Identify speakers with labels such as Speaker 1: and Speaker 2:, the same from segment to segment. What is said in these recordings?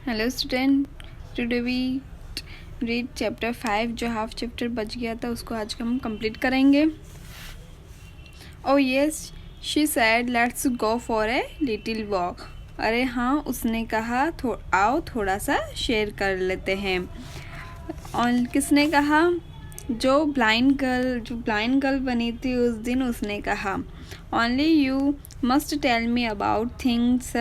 Speaker 1: Hello student, today we read chapter 5। जो half chapter बच गया था उसको आज हम कंप्लीट करेंगे। ओ yes, she said let's go for a little walk. अरे हाँ, उसने कहा आओ थोड़ा सा शेयर कर लेते हैं। और किसने कहा? जो ब्लाइंड गर्ल बनी थी उस दिन, उसने कहा only you must tell me about things.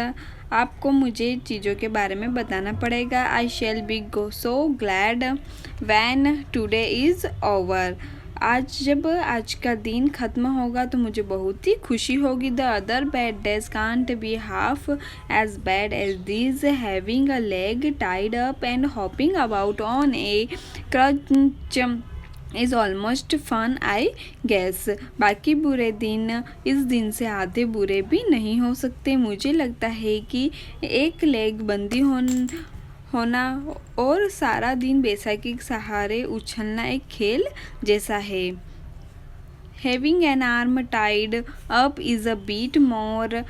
Speaker 1: आपको मुझे चीज़ों के बारे में बताना पड़ेगा। I shall be go so glad when today is over. जब आज का दिन ख़त्म होगा तो मुझे बहुत ही खुशी होगी। The other bad days can't be half as bad as this, having a leg tied up and hopping about on a crutch is almost fun I guess. बाकी बुरे दिन इस दिन से आधे बुरे भी नहीं हो सकते। मुझे लगता है कि एक लेग बंदी होना और सारा दिन बैसाखी के सहारे उछलना एक खेल जैसा है। Having an arm tied up is a bit more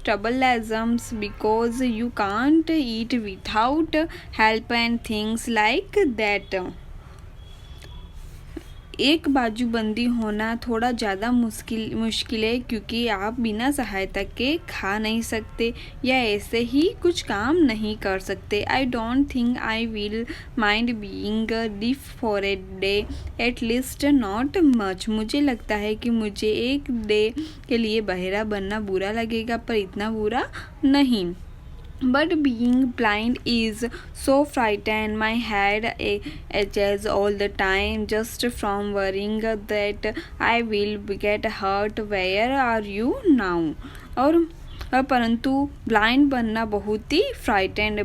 Speaker 1: troublesome because you can't eat without help and things like that. एक बाजूबंदी होना थोड़ा ज़्यादा मुश्किल है क्योंकि आप बिना सहायता के खा नहीं सकते या ऐसे ही कुछ काम नहीं कर सकते। आई don't think I will mind being diff for a day, at least not much. मुझे लगता है कि मुझे एक डे के लिए बहरा बनना बुरा लगेगा, पर इतना बुरा नहीं। But being blind is so frightening. My head aches all the time just from worrying that I will get hurt. Where are you now? और परंतु ब्लाइंड बनना बहुत ही फ्राइटेंड,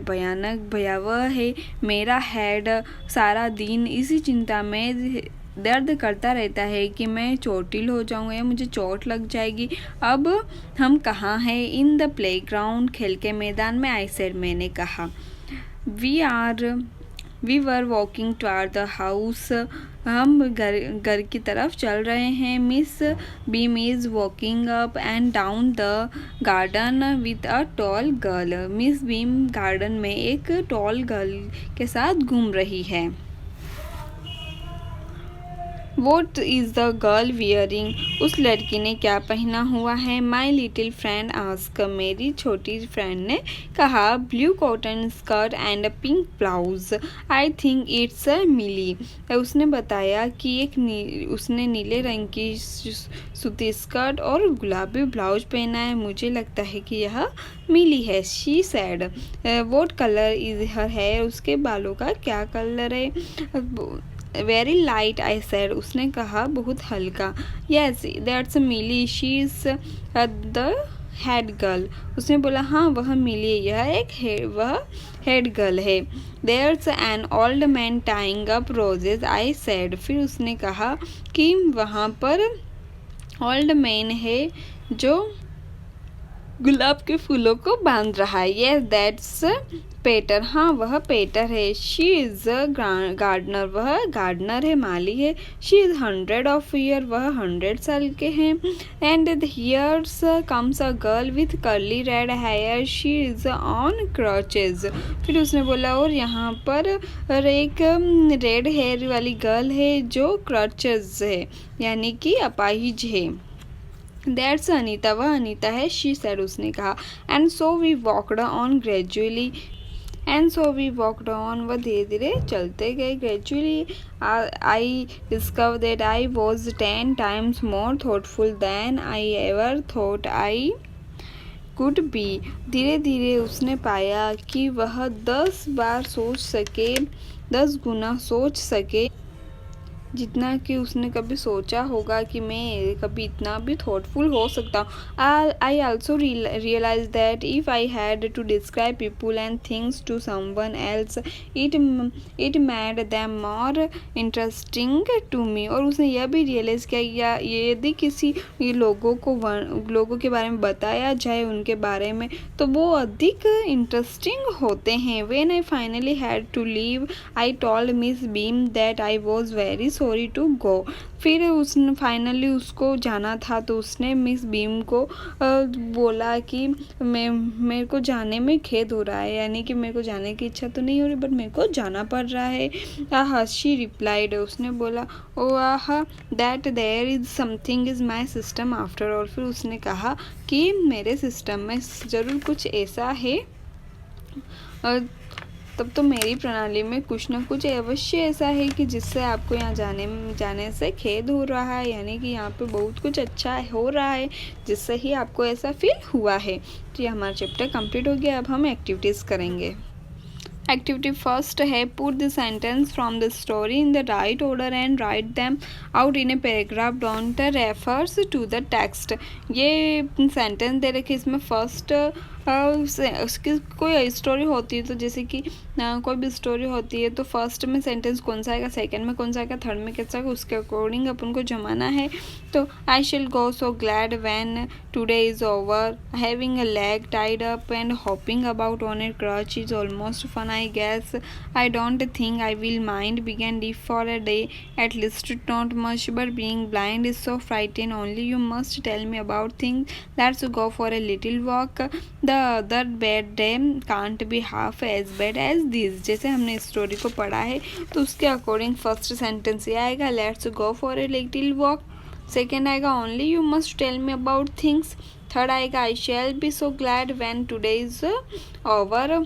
Speaker 1: भयावह है। मेरा हेड सारा दिन इसी चिंता में दर्द करता रहता है कि मैं चोटिल हो जाऊंगा या मुझे चोट लग जाएगी। अब हम कहाँ हैं? इन द प्लेग्राउंड, खेल के मैदान में। आई सेड, मैंने कहा। We were walking toward the house, हम घर की तरफ चल रहे हैं। Miss Beam is walking up and down the garden with a tall girl. Miss Beam garden में एक टॉल गर्ल के साथ घूम रही है। What is the girl wearing? उस लड़की ने क्या पहना हुआ है? My little friend asked. मेरी छोटी फ्रेंड ने कहा। Blue cotton skirt and a pink blouse. I think it's a Millie. उसने बताया कि उसने नीले रंग की सूती स्कर्ट और गुलाबी ब्लाउज पहना है। मुझे लगता है कि यह मिली है। She said. What color is her hair? उसके बालों का क्या कलर है? Very light, I said. उसने कहा, बहुत हल्का। Yes that's Millie, she is the head girl. उसने बोला, हाँ वह मिली, वह हेड गर्ल है। There's an old man tying up roses, I said. फिर उसने कहा कि वहाँ पर ओल्ड मैन है जो गुलाब के फूलों को बांध रहा है। यस दैट्स पेटर, हाँ वह पेटर है। शी इज़ गार्डनर, वह गार्डनर है, माली है। शी इज़ 100 ऑफ ईयर, वह 100 साल के हैं। And here's comes a girl with curly red hair, she is on crutches. फिर उसने बोला, और यहाँ पर एक रेड हेयर वाली गर्ल है जो क्रचेज है, यानी कि अपाहिज है। दैट्स अनीता, वह अनीता है। शी सेड, उसने कहा। And so we walked on gradually, वह धीरे धीरे चलते गए। Gradually I discover that I was 10 times more thoughtful than I ever thought I could be. धीरे धीरे उसने पाया कि वह 10 गुना सोच सके जितना कि उसने कभी सोचा होगा कि मैं कभी इतना भी थॉटफुल हो सकता हूँ। I also realise that if I had to describe people and things to someone else, it made them more interesting to me. और उसने यह भी रियलाइज़ किया यदि किसी लोगों के बारे में बताया जाए उनके बारे में तो वो अधिक इंटरेस्टिंग होते हैं। When I finally had to leave, I told Miss Beam that I was very sorry to go. फिर उसने फाइनली उसको जाना था तो उसने मिस बीम को बोला कि मेरे को जाने में खेद हो रहा है, यानी कि मेरे को जाने की इच्छा तो नहीं हो रही बट मेरे को जाना पड़ रहा है। शी रिप्लाइड, उसने बोला oh ah that there is something is my system after all. फिर उसने कहा कि मेरे सिस्टम में ज़रूर कुछ ऐसा है, तब तो मेरी प्रणाली में कुछ ना कुछ अवश्य ऐसा है कि जिससे आपको यहाँ जाने से खेद हो रहा है, यानी कि यहाँ पे बहुत कुछ अच्छा हो रहा है जिससे ही आपको ऐसा फील हुआ है। तो ये हमारा चैप्टर कंप्लीट हो गया। अब हम एक्टिविटीज़ करेंगे। एक्टिविटी फर्स्ट है put the sentence from the story in the right order and write them out in a paragraph don't refers to the text. ये सेंटेंस दे रखे, इसमें फर्स्ट उसकी कोई स्टोरी होती है तो जैसे कि कोई भी स्टोरी होती है तो फर्स्ट में सेंटेंस कौन सा आएगा, सेकंड में कौन सा आएगा, थर्ड में कैसा आएगा, उसके अकॉर्डिंग अपन को जमाना है। तो I shall go so glad when today is over, having a leg tied up and hopping about on a crutch is almost fun I guess, I don't think I will mind बिगन live for a day at least not much but being blind is so frighten only you must tell me about things, let's go for a little walk, the other bad day can't be half as bad as this. जैसे हमने story को पढ़ा है तो उसके according first sentence ये आएगा let's go for a little walk, second आएगा only you must tell me about things, third आएगा I shall be so glad when today is over,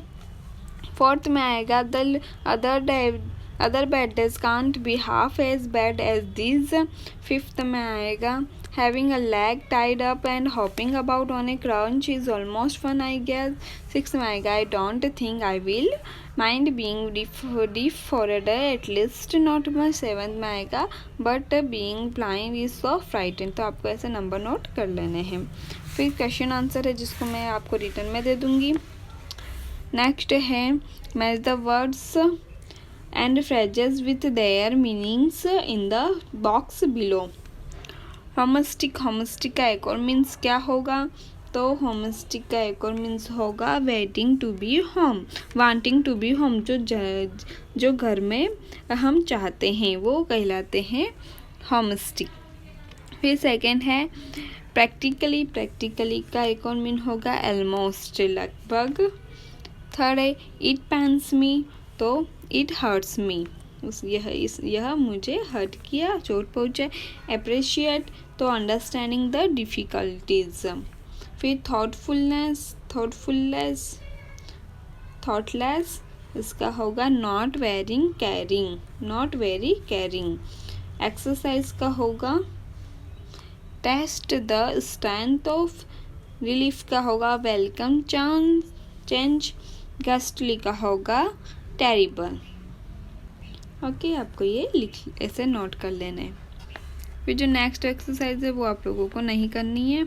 Speaker 1: fourth में आएगा the other bad days can't be half as bad as this, fifth में आएगा having a leg tied up and hopping about on a crunch is almost fun I guess, sixth में आएगा I don't think I will mind being deaf for a day at least not much, seventh में आएगा but being blind is so frightened। तो आपको ऐसे number note कर लेने हैं। फिर क्वेश्चन आंसर है जिसको मैं आपको रिटर्न में दे दूँगी। नेक्स्ट है match the words and phrases with their meanings in the box below. Homesick, homesick का एक और मीन्स क्या होगा, तो होमस्टिक का एक और मीन्स होगा waiting to be home, wanting to be home, जो घर में हम चाहते हैं वो कहलाते हैं होमस्टिक। फिर सेकंड है प्रैक्टिकली, प्रैक्टिकली का एक और मीन होगा ऑलमोस्ट, लगभग। थर्ड है इट पेन्स मी, तो इट हर्ट्स मी, यह मुझे हर्ट किया, चोट पहुँचे। अप्रिशिएट, तो अंडरस्टैंडिंग द डिफ़िकल्टीज। फिर थॉटफुलनेस, थॉटलेस इसका होगा not very caring, not very caring. Exercise का होगा test the strength of, relief का होगा वेलकम चेंज, गेस्टली का होगा टेरिबल। ओके, आपको ये ऐसे नोट कर लेना है। फिर जो नेक्स्ट एक्सरसाइज है वो आप लोगों को नहीं करनी है।